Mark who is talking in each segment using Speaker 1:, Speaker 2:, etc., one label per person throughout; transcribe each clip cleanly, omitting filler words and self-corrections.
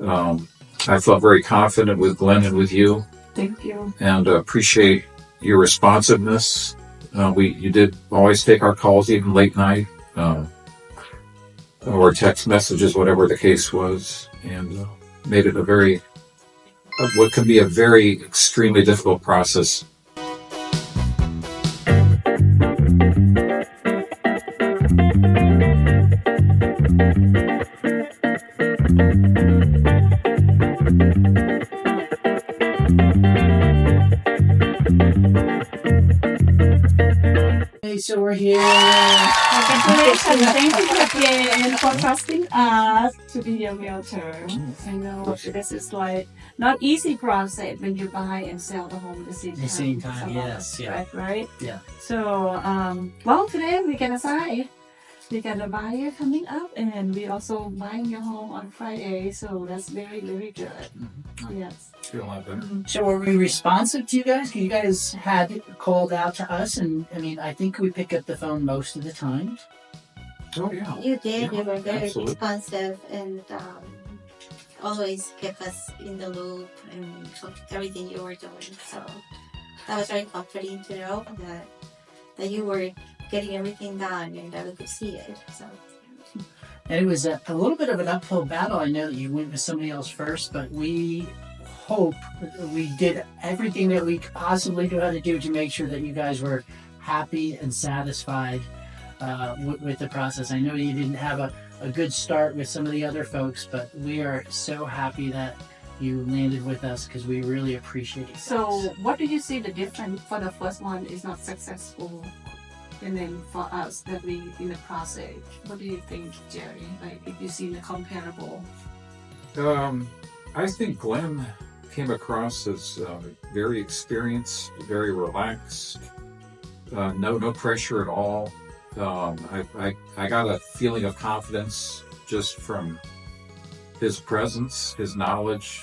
Speaker 1: I felt very confident with Glenn and with you.
Speaker 2: Thank you.
Speaker 1: And appreciate your responsiveness. You did always take our calls, even late night, or text messages, whatever the case was, and made it what can be a very extremely difficult process.
Speaker 3: So we're here.
Speaker 2: Congratulations. Thank you again for trusting us to be your realtor. I know this is like not easy process when you buy and sell the home at the same time.
Speaker 3: Yes, yeah.
Speaker 2: Right?
Speaker 3: Yeah.
Speaker 2: So, well, today we're gonna decide. We got a buyer coming up, and we also buying your home on Friday. So that's very, very good.
Speaker 1: Mm-hmm.
Speaker 2: Yes.
Speaker 1: Feel like that.
Speaker 3: So were we responsive to you guys? You guys had called out to us, and I mean, I think we pick up the phone most of the time.
Speaker 1: Oh yeah.
Speaker 4: You did.
Speaker 1: Yeah,
Speaker 4: you were very
Speaker 1: absolutely.
Speaker 4: responsive and always kept us in the loop and everything you were doing. So that was very comforting to know that you were getting everything done and that we could see it. So.
Speaker 3: And it was a little bit of an uphill battle. I know that you went with somebody else first, but we hope we did everything that we could possibly know how to do to make sure that you guys were happy and satisfied with the process. I know you didn't have a good start with some of the other folks, but we are so happy that you landed with us because we really appreciate it.
Speaker 2: So, what do you see the difference for the first one is not successful? And then for us that we in the process, what do you think, Gerry? Like if you see the comparable?
Speaker 1: I think Glenn came across as very experienced, very relaxed, no pressure at all. I got a feeling of confidence just from his presence, his knowledge,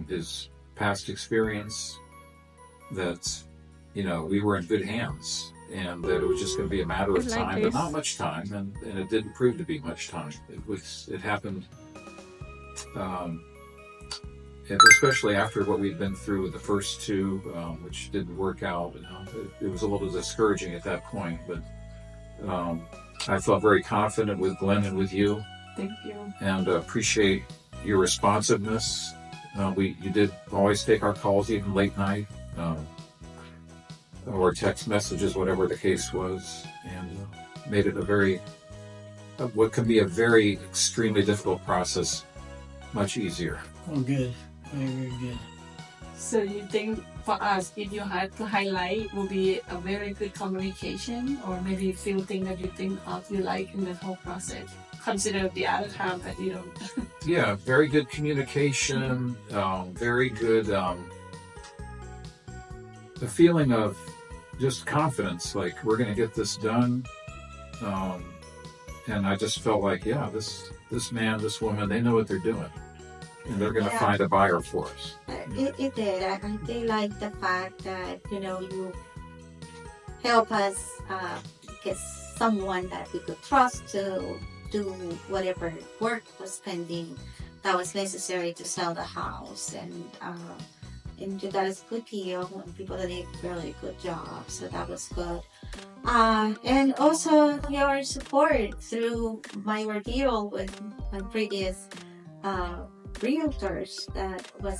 Speaker 1: his past experience, that we were in good hands. And that it was just going to be a matter of time, but not much time, and it didn't prove to be much time. It happened, especially after what we'd been through with the first two, which didn't work out. It was a little discouraging at that point, but I felt very confident with Glenn and with you.
Speaker 2: Thank you.
Speaker 1: And appreciate your responsiveness. You did always take our calls, even late night. Or text messages, whatever the case was, and made it what can be a very extremely difficult process much easier.
Speaker 3: Oh, good. Very, very good.
Speaker 2: So you think for us, if you had to highlight, will be a very good communication, or maybe a few things that you think of you like in the whole process? Consider the other time that you don't.
Speaker 1: Yeah, very good communication, very good, the feeling of just confidence, like we're going to get this done. And I just felt like, yeah, this man, this woman, they know what they're doing, and they're going to find a buyer for us.
Speaker 4: It did. I did like the fact that, you help us get someone that we could trust to do whatever work was pending that was necessary to sell the house. And you got a good deal and people that did a really good job, so that was good. And also your support through my ordeal with my previous realtors. That was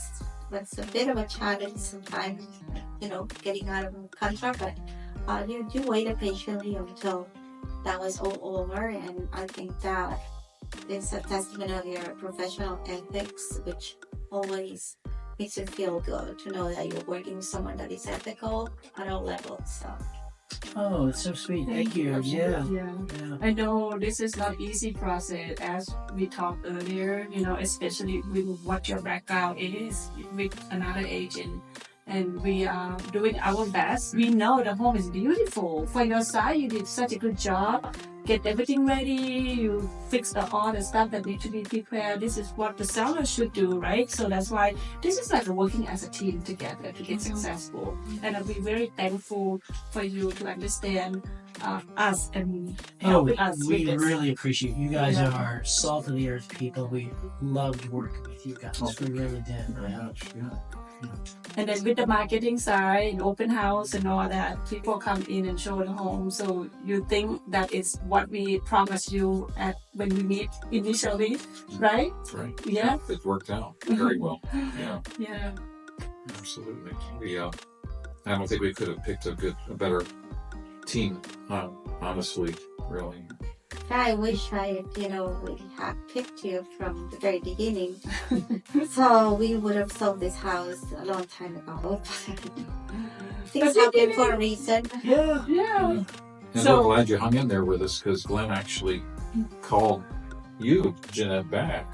Speaker 4: a bit of a challenge sometimes, getting out of a contract, but you waited patiently until that was all over, and I think that is a testament of your professional ethics, which always makes you feel good to know that you're working with someone that is ethical at all levels. So.
Speaker 3: Oh, it's so sweet. Thank you. Yeah.
Speaker 2: I know this is not easy process, as we talked earlier, especially with what your background is with another agent. and we are doing our best. We know the home is beautiful. For your side, you did such a good job. Get everything ready. You fix all the stuff that need to be prepared. This is what the seller should do, right? So that's why this is like working as a team together to get successful. And I'll be very thankful for you to understand us and help us with
Speaker 3: we
Speaker 2: this.
Speaker 3: really appreciate you guys. Are salt of the earth people. We loved working with you guys. We really did.
Speaker 1: Very much, yeah.
Speaker 2: And then with the marketing side, and open house and all that, people come in and show the home. So you think that is what we promised you at when we meet initially, right?
Speaker 1: Right.
Speaker 2: Yeah.
Speaker 1: It worked out very well. Yeah,
Speaker 2: Yeah.
Speaker 1: absolutely. I don't think we could have picked a better team, honestly, really.
Speaker 4: I wish we had picked you from the very beginning. So we would have sold this house a long time ago. Things happen for a reason.
Speaker 3: Yeah.
Speaker 2: Yeah.
Speaker 1: And
Speaker 2: So-
Speaker 1: we're glad you hung in there with us because Glenn actually called you, Jeanette, back.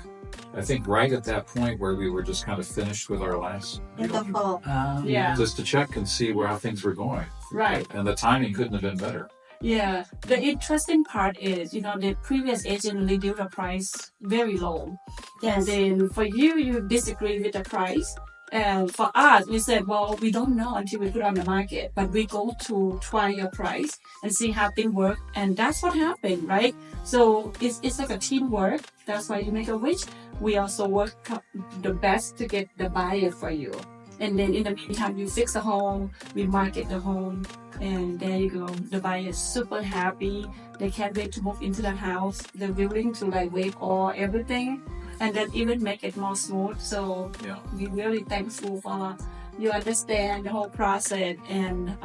Speaker 1: I think right at that point where we were just kind of finished with our last
Speaker 4: In the
Speaker 1: deal,
Speaker 4: fall.
Speaker 2: Yeah.
Speaker 1: just to check and see how things were going.
Speaker 2: Right.
Speaker 1: And the timing couldn't have been better.
Speaker 2: Yeah. The interesting part is, the previous agent reduced the price very low. And
Speaker 4: Yes.
Speaker 2: then for you, you disagree with the price. And for us, we said, well, we don't know until we put on the market, but we go to try your price and see how things work. And that's what happened, right? So it's like a teamwork. That's why you make a wish. We also work the best to get the buyer for you. And then in the meantime, you fix the home, we market the home, and there you go. The buyer is super happy. They can't wait to move into the house. They're willing to waive all everything, and then even make it more smooth. So
Speaker 1: Yeah.
Speaker 2: we're really thankful for you understand the whole process, and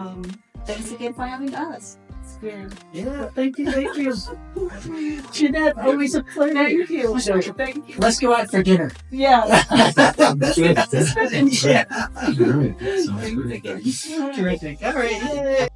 Speaker 2: thanks again for having us. It's good.
Speaker 3: Yeah. Thank you. Jeanette, always a pleasure.
Speaker 2: Thank you.
Speaker 3: So,
Speaker 2: Thank you.
Speaker 3: let's go out for dinner.
Speaker 2: Yeah.
Speaker 3: Yeah.
Speaker 1: All right. Sounds
Speaker 2: Thanks
Speaker 1: great.
Speaker 2: again.
Speaker 3: Terrific. All right. Yay.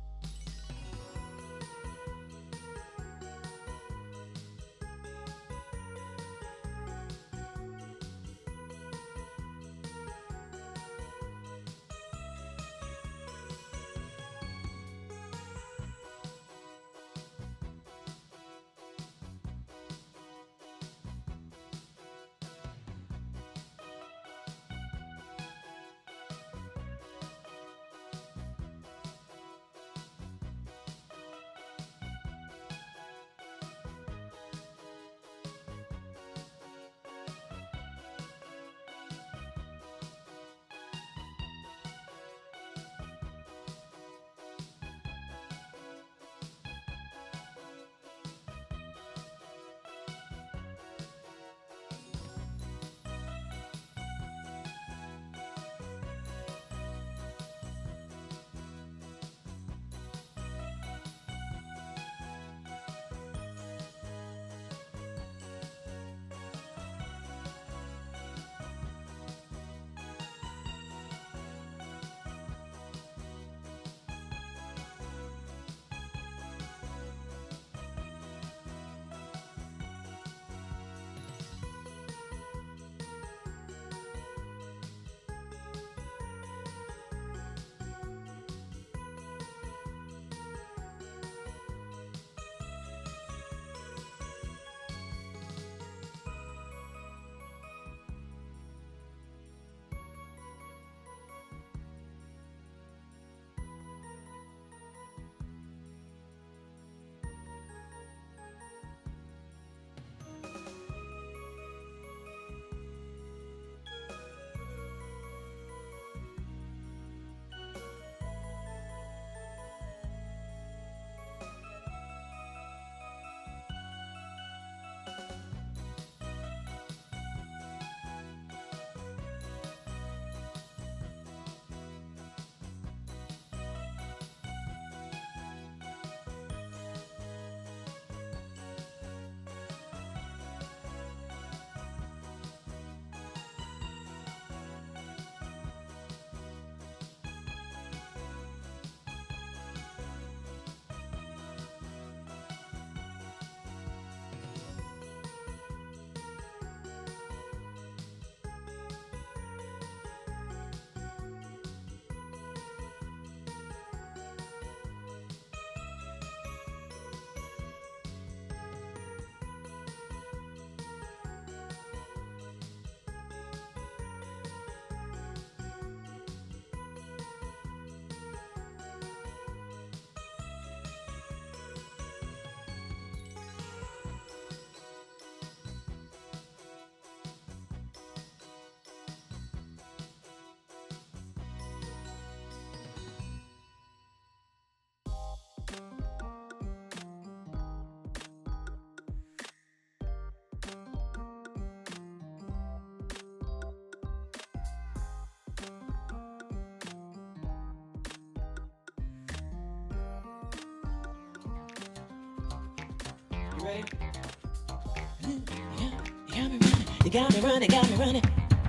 Speaker 5: You got me running, got me running.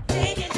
Speaker 5: Take it.